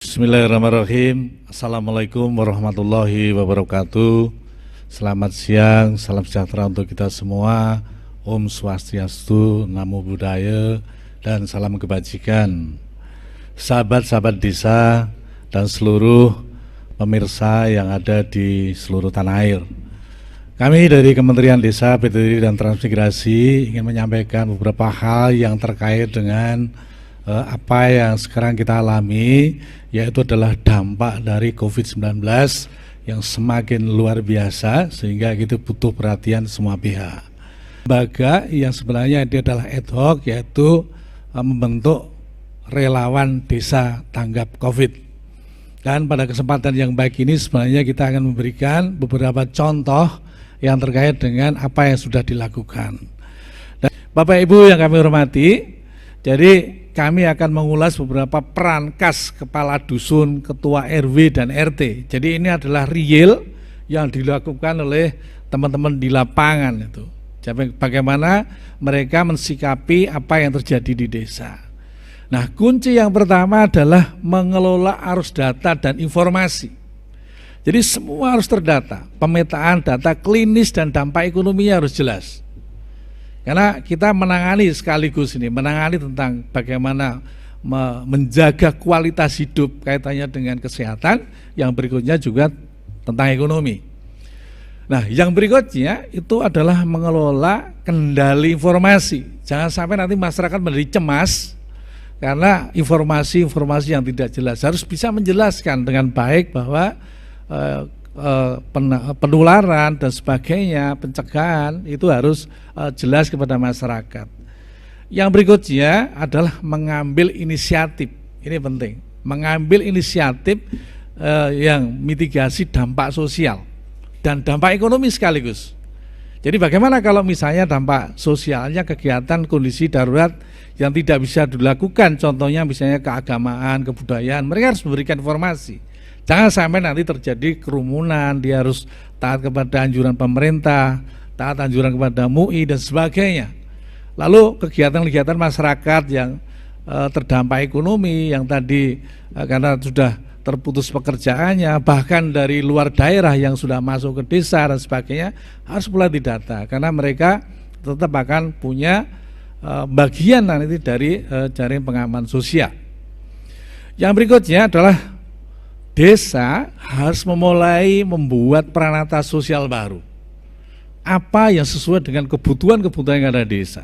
Bismillahirrahmanirrahim. Assalamualaikum warahmatullahi wabarakatuh. Selamat siang, salam sejahtera untuk kita semua. Om Swastiastu, Namo Buddhaya, dan salam kebajikan. Sahabat-sahabat desa dan seluruh pemirsa yang ada di seluruh tanah air. Kami dari Kementerian Desa, PTDI, dan Transmigrasi ingin menyampaikan beberapa hal yang terkait dengan apa yang sekarang kita alami, yaitu adalah dampak dari COVID-19 yang semakin luar biasa, sehingga itu butuh perhatian semua pihak. Lembaga yang sebenarnya ini adalah ad hoc, yaitu membentuk relawan desa tanggap COVID. Dan pada kesempatan yang baik ini sebenarnya kita akan memberikan beberapa contoh yang terkait dengan apa yang sudah dilakukan. Dan Bapak Ibu yang kami hormati, jadi kami akan mengulas beberapa peran khas kepala dusun, ketua RW dan RT. Jadi ini adalah real yang dilakukan oleh teman-teman di lapangan itu. Jadi bagaimana mereka mensikapi apa yang terjadi di desa. Nah, kunci yang pertama adalah mengelola arus data dan informasi. Jadi semua harus terdata, pemetaan data klinis dan dampak ekonominya harus jelas. Karena kita menangani sekaligus ini, menangani tentang bagaimana menjaga kualitas hidup kaitannya dengan kesehatan, yang berikutnya juga tentang ekonomi. Nah, yang berikutnya itu adalah mengelola kendali informasi. Jangan sampai nanti masyarakat menjadi cemas karena informasi-informasi yang tidak jelas. Harus bisa menjelaskan dengan baik bahwa penularan dan sebagainya, pencegahan itu harus jelas kepada masyarakat. Yang berikutnya adalah mengambil inisiatif. Ini penting, mengambil inisiatif yang mitigasi dampak sosial dan dampak ekonomi sekaligus. Jadi bagaimana kalau misalnya dampak sosialnya kegiatan kondisi darurat yang tidak bisa dilakukan, contohnya misalnya keagamaan, kebudayaan, mereka harus memberikan informasi. Jangan sampai nanti terjadi kerumunan, dia harus taat kepada anjuran pemerintah, taat anjuran kepada MUI dan sebagainya. Lalu kegiatan-kegiatan masyarakat yang terdampak ekonomi, yang tadi karena sudah terputus pekerjaannya, bahkan dari luar daerah yang sudah masuk ke desa dan sebagainya, harus pula didata, karena mereka tetap akan punya bagian nanti dari jaring pengaman sosial. Yang berikutnya adalah desa harus memulai membuat peranata sosial baru. Apa yang sesuai dengan kebutuhan-kebutuhan yang ada di desa,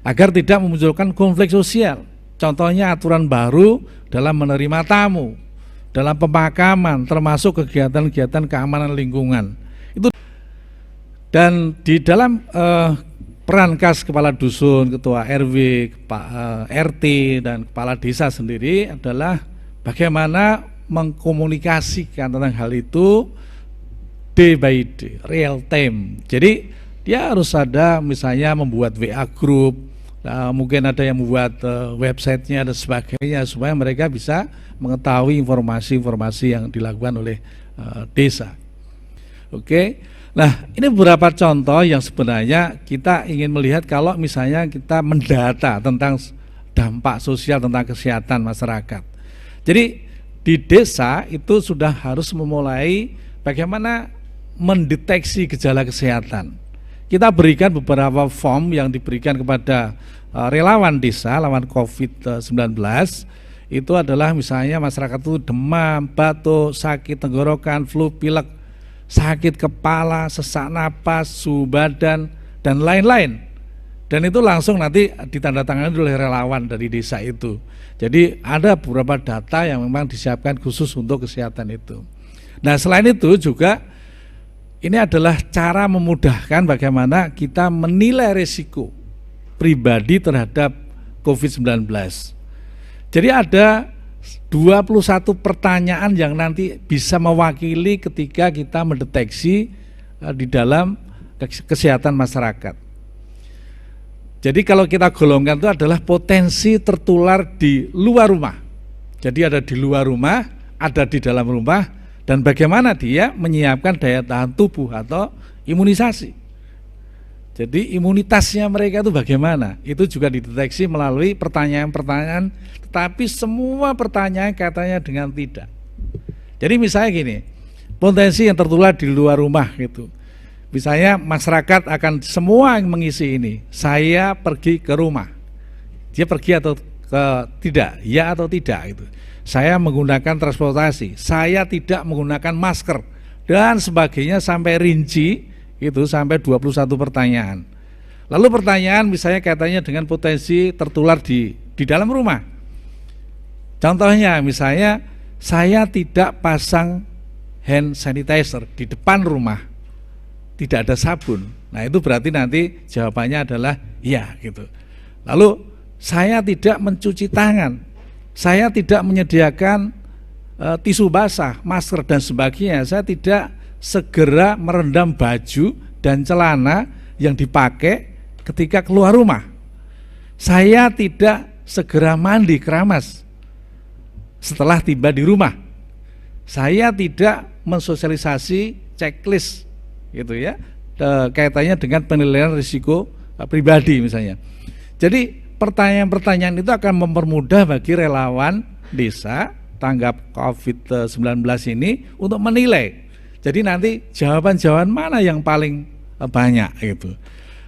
agar tidak memunculkan konflik sosial. Contohnya aturan baru dalam menerima tamu, dalam pemakaman, termasuk kegiatan-kegiatan keamanan lingkungan. Itu. Dan di dalam peran khas kepala dusun, ketua RW, RT, dan kepala desa sendiri adalah bagaimana mengkomunikasikan tentang hal itu day by day, real time. Jadi dia harus ada misalnya membuat WA group, mungkin ada yang membuat websitenya dan sebagainya, supaya mereka bisa mengetahui informasi-informasi yang dilakukan oleh desa. Oke. Nah, ini beberapa contoh yang sebenarnya kita ingin melihat kalau misalnya kita mendata tentang dampak sosial, tentang kesehatan masyarakat. Jadi di desa itu sudah harus memulai bagaimana mendeteksi gejala kesehatan. Kita berikan beberapa form yang diberikan kepada relawan desa, lawan COVID-19. Itu adalah misalnya masyarakat itu demam, batuk, sakit tenggorokan, flu, pilek, sakit kepala, sesak napas, suhu badan, dan lain-lain. Dan itu langsung nanti ditandatangani oleh relawan dari desa itu. Jadi ada beberapa data yang memang disiapkan khusus untuk kesehatan itu. Nah, selain itu juga ini adalah cara memudahkan bagaimana kita menilai risiko pribadi terhadap COVID-19. Jadi ada 21 pertanyaan yang nanti bisa mewakili ketika kita mendeteksi di dalam kesehatan masyarakat. Jadi kalau kita golongkan itu adalah potensi tertular di luar rumah. Jadi ada di luar rumah, ada di dalam rumah, dan bagaimana dia menyiapkan daya tahan tubuh atau imunisasi. Jadi imunitasnya mereka itu bagaimana? Itu juga dideteksi melalui pertanyaan-pertanyaan, tetapi semua pertanyaan katanya dengan tidak. Jadi misalnya gini, potensi yang tertular di luar rumah gitu. Misalnya masyarakat akan semua yang mengisi ini, saya pergi ke rumah. Dia pergi atau tidak, ya atau tidak itu. Saya menggunakan transportasi, saya tidak menggunakan masker dan sebagainya sampai rinci itu sampai 21 pertanyaan. Lalu pertanyaan misalnya kaitannya dengan potensi tertular di dalam rumah. Contohnya misalnya saya tidak pasang hand sanitizer di depan rumah, tidak ada sabun. Nah itu berarti nanti jawabannya adalah iya gitu. Lalu saya tidak mencuci tangan, saya tidak menyediakan tisu basah, masker dan sebagainya, saya tidak segera merendam baju dan celana yang dipakai ketika keluar rumah, saya tidak segera mandi keramas setelah tiba di rumah, saya tidak mensosialisasi checklist gitu ya, kaitannya dengan penilaian risiko pribadi misalnya. Jadi pertanyaan-pertanyaan itu akan mempermudah bagi relawan desa tanggap COVID-19 ini untuk menilai. Jadi nanti jawaban-jawaban mana yang paling banyak itu.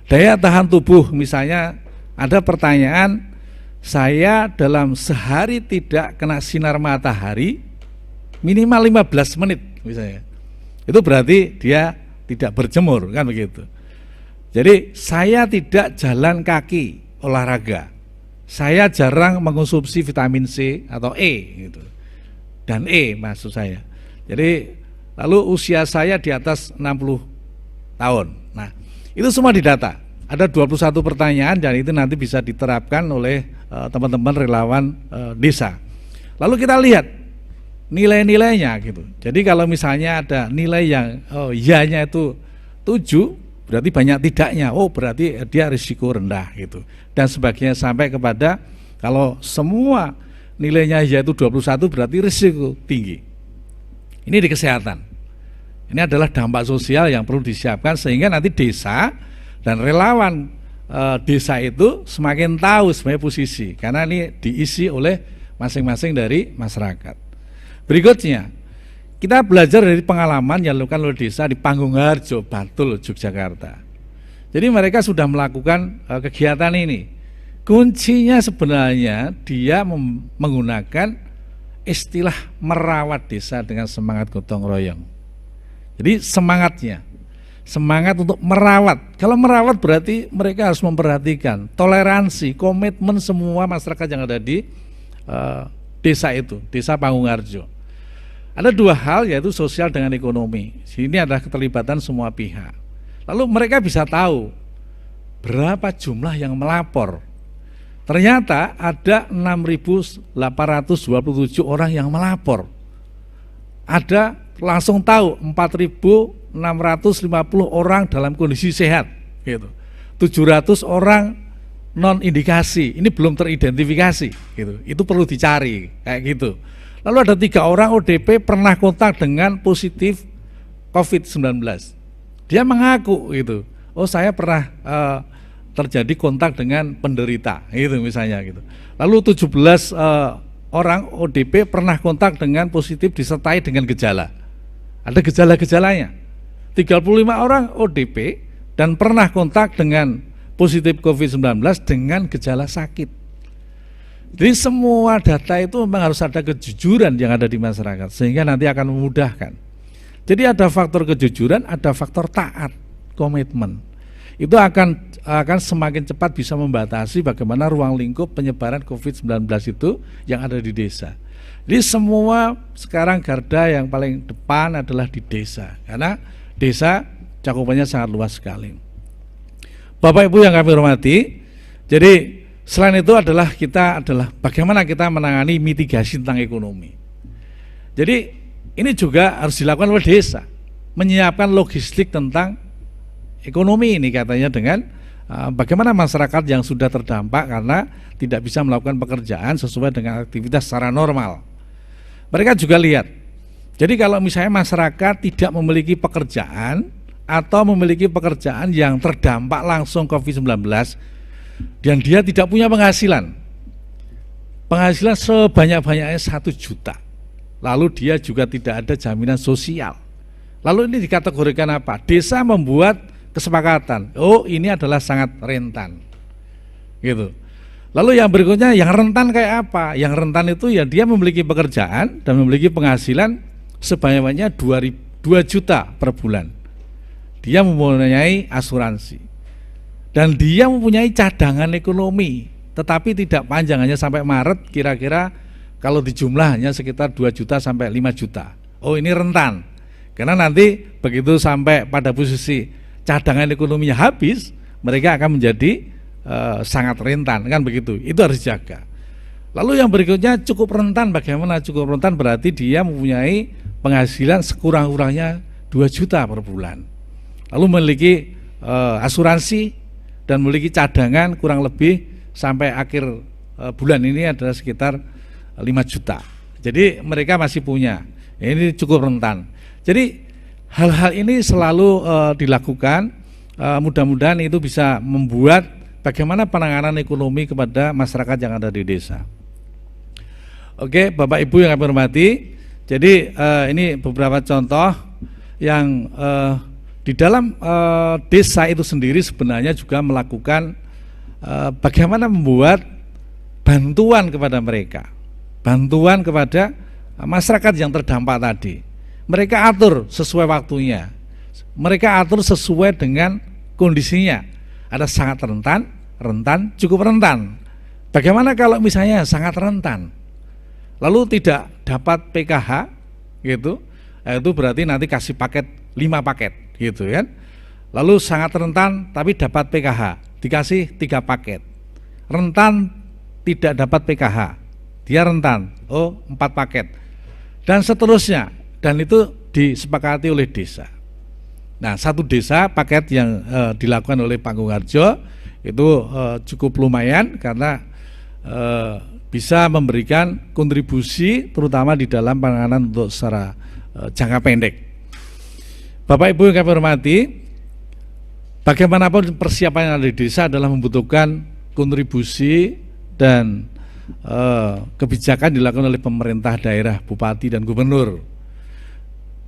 Daya tahan tubuh misalnya ada pertanyaan, saya dalam sehari tidak kena sinar matahari minimal 15 menit misalnya. Itu berarti dia tidak berjemur kan begitu. Jadi saya tidak jalan kaki olahraga. Saya jarang mengonsumsi vitamin C atau E gitu. Dan E maksud saya. Jadi lalu usia saya di atas 60 tahun. Nah, itu semua didata. Ada 21 pertanyaan dan itu nanti bisa diterapkan oleh teman-teman relawan desa. Lalu kita lihat nilai-nilainya gitu. Jadi kalau misalnya ada nilai yang iya-nya itu 7, berarti banyak tidaknya. Oh, berarti dia risiko rendah gitu. Dan sebagainya sampai kepada kalau semua nilainya iya itu 21 berarti risiko tinggi. Ini di kesehatan. Ini adalah dampak sosial yang perlu disiapkan sehingga nanti desa dan relawan desa itu semakin tahu sebenarnya posisi karena ini diisi oleh masing-masing dari masyarakat. Berikutnya, kita belajar dari pengalaman yang dilakukan oleh desa di Pangungharjo, Bantul, Yogyakarta. Jadi mereka sudah melakukan kegiatan ini. Kuncinya sebenarnya dia menggunakan istilah merawat desa dengan semangat gotong royong. Jadi semangat untuk merawat. Kalau merawat berarti mereka harus memperhatikan toleransi, komitmen semua masyarakat yang ada di desa itu, desa Pangungharjo. Ada dua hal yaitu sosial dengan ekonomi. Ini adalah keterlibatan semua pihak. Lalu mereka bisa tahu berapa jumlah yang melapor. Ternyata ada 6.827 orang yang melapor. Ada langsung tahu 4.650 orang dalam kondisi sehat gitu. 700 orang non indikasi, ini belum teridentifikasi gitu. Itu perlu dicari kayak gitu. Lalu ada 3 orang ODP pernah kontak dengan positif COVID-19. Dia mengaku gitu. Oh, saya pernah terjadi kontak dengan penderita gitu misalnya gitu. Lalu 17 orang ODP pernah kontak dengan positif disertai dengan gejala. Ada gejala-gejalanya. 35 orang ODP dan pernah kontak dengan positif COVID-19 dengan gejala sakit. Jadi semua data itu memang harus ada kejujuran yang ada di masyarakat sehingga nanti akan memudahkan. Jadi ada faktor kejujuran, ada faktor taat, komitmen. Itu akan semakin cepat bisa membatasi bagaimana ruang lingkup penyebaran COVID-19 itu yang ada di desa. Jadi semua sekarang garda yang paling depan adalah di desa karena desa cakupannya sangat luas sekali. Bapak Ibu yang kami hormati, jadi selain itu adalah bagaimana kita menangani mitigasi tentang ekonomi. Jadi ini juga harus dilakukan oleh desa, menyiapkan logistik tentang ekonomi ini katanya dengan bagaimana masyarakat yang sudah terdampak karena tidak bisa melakukan pekerjaan sesuai dengan aktivitas secara normal. Mereka juga lihat, jadi kalau misalnya masyarakat tidak memiliki pekerjaan, atau memiliki pekerjaan yang terdampak langsung COVID-19 dan dia tidak punya penghasilan sebanyak-banyaknya 1 juta, lalu dia juga tidak ada jaminan sosial, lalu ini dikategorikan apa? Desa membuat kesepakatan, oh ini adalah sangat rentan gitu. Lalu yang berikutnya, yang rentan kayak apa? Yang rentan itu ya dia memiliki pekerjaan dan memiliki penghasilan sebanyak-banyaknya 2 juta per bulan. Dia mempunyai asuransi dan dia mempunyai cadangan ekonomi, tetapi tidak panjang, hanya sampai Maret, kira-kira kalau dijumlah hanya sekitar 2 juta sampai 5 juta. Oh ini rentan, karena nanti begitu sampai pada posisi cadangan ekonominya habis, mereka akan menjadi sangat rentan, kan begitu. Itu harus dijaga. Lalu yang berikutnya cukup rentan. Bagaimana cukup rentan? Berarti dia mempunyai penghasilan sekurang-kurangnya 2 juta per bulan, lalu memiliki asuransi dan memiliki cadangan kurang lebih sampai akhir bulan ini adalah sekitar 5 juta. Jadi mereka masih punya. Ini cukup rentan. Jadi hal-hal ini selalu dilakukan. Mudah-mudahan itu bisa membuat bagaimana penanganan ekonomi kepada masyarakat yang ada di desa. Oke, Bapak Ibu yang kami hormati, jadi ini beberapa contoh yang di dalam desa itu sendiri sebenarnya juga melakukan bagaimana membuat bantuan kepada mereka, bantuan kepada masyarakat yang terdampak tadi. Mereka atur sesuai waktunya, mereka atur sesuai dengan kondisinya. Ada sangat rentan, cukup rentan. Bagaimana kalau misalnya sangat rentan, lalu tidak dapat PKH gitu, itu berarti nanti kasih paket 5 paket gitu kan. Lalu sangat rentan tapi dapat PKH, dikasih 3 paket. Rentan tidak dapat PKH, dia rentan, oh 4 paket, dan seterusnya. Dan itu disepakati oleh desa. Nah, satu desa paket yang dilakukan oleh Panggung Harjo itu cukup lumayan karena bisa memberikan kontribusi terutama di dalam penanganan untuk secara jangka pendek. Bapak Ibu yang kami hormati, bagaimanapun persiapan yang ada di desa adalah membutuhkan kontribusi dan kebijakan dilakukan oleh pemerintah daerah, bupati dan gubernur.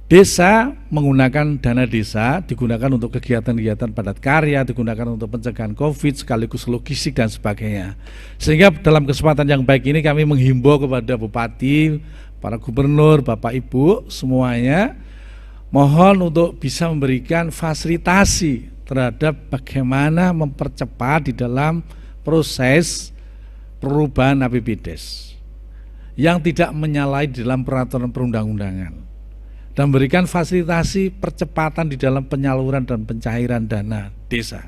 Desa menggunakan dana desa digunakan untuk kegiatan-kegiatan padat karya, digunakan untuk pencegahan COVID sekaligus logistik dan sebagainya. Sehingga dalam kesempatan yang baik ini kami menghimbau kepada bupati, para gubernur, Bapak Ibu semuanya, mohon untuk bisa memberikan fasilitasi terhadap bagaimana mempercepat di dalam proses perubahan APBDes yang tidak menyalahi dalam peraturan perundang-undangan, dan memberikan fasilitasi percepatan di dalam penyaluran dan pencairan dana desa,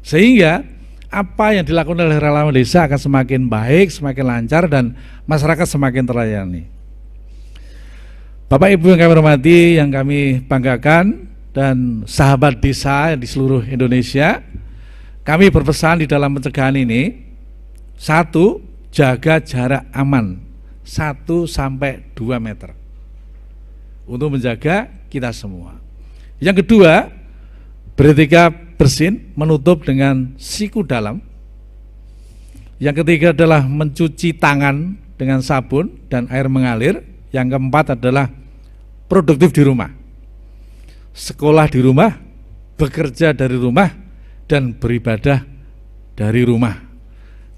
sehingga apa yang dilakukan oleh relawan desa akan semakin baik, semakin lancar, dan masyarakat semakin terlayani. Bapak Ibu yang kami hormati, yang kami banggakan, dan sahabat desa di seluruh Indonesia, kami berpesan di dalam pencegahan ini, 1, jaga jarak aman 1 sampai 2 meter untuk menjaga kita semua. Yang kedua, beretika bersin, menutup dengan siku dalam. Yang ketiga adalah mencuci tangan dengan sabun dan air mengalir. Yang keempat adalah produktif di rumah, sekolah di rumah, bekerja dari rumah, dan beribadah dari rumah,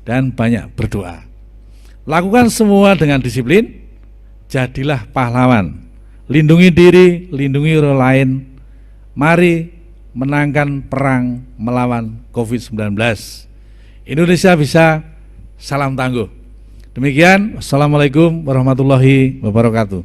dan banyak berdoa. Lakukan semua dengan disiplin, jadilah pahlawan. Lindungi diri, lindungi orang lain. Mari menangkan perang melawan COVID-19. Indonesia bisa, salam tangguh. Demikian, wassalamualaikum warahmatullahi wabarakatuh.